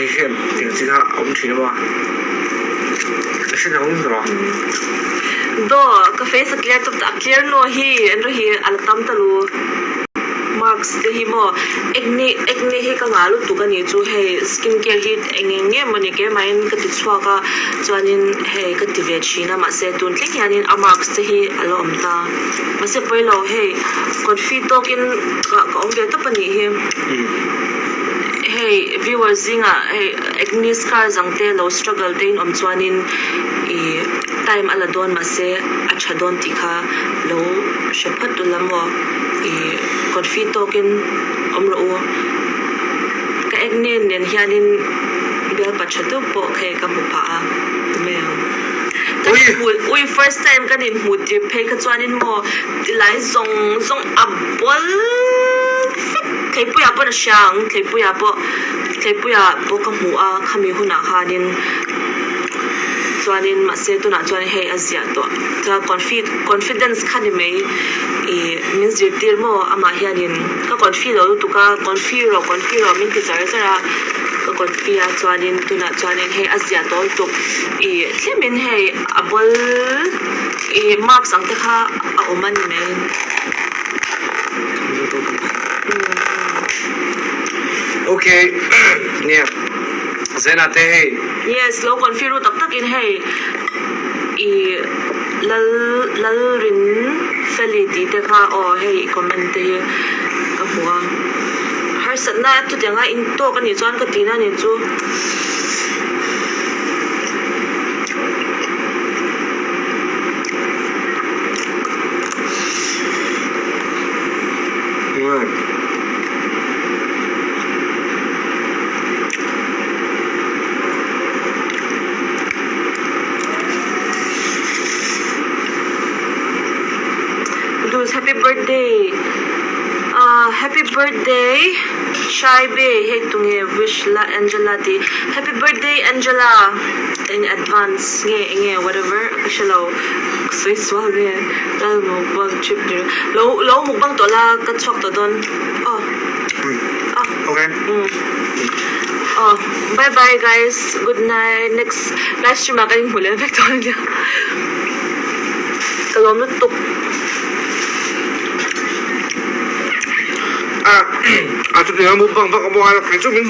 一些顶其他我们听的吧，现在我们是吧？Do ka face clear to clear no hi endo hi alatam talu marks de hi mo ekne he ka ngalu tu ka ni chu he skin care hit engenge mani ke main ka ti chwa ka chuanin he ka ti ve china ma se tun tling yanin a marks te hi alo amta ma se poilo he confit token ka ong de to pani hi hey viewers zinga hey acne scar zangte low struggle te in chuanin I time ala don ma se acha don tikha lo shepat lamo I confit token omro ka acne nen hianin bel pachatu po khe ka mupa me ui first time kan in hut ti phe ka chuanin mo tilai zong abol thei puya po na siang thei puya po ka mu a khami huna hanin chuanin ma se tu na chuanin hei azia to ta confidence khani mei I means dir mo ama hianin ka confidence tu ka confiro min ti zara ka confia chuanin tu na chuanin hei azia to tu I thlemin hei abol marks ang te kha a oman mei okay nè zena te hey yes low confiru tak in hey I lal rin feliti te kha o hey comment te ka huwa har satna tu te nga in to ka ni chuan ka tina ni chu happy birthday Shaibe hey tunge wish la Angela ti happy birthday Angela in advance nge whatever kashalo soi swal de dal mo bang chip de lo mo bang to la ka chok to don okay bye bye guys good night next live stream akaling hule Victoria kalom na tuk à, chúng ta muốn bằng vâng có bộ hai là cái chút miếng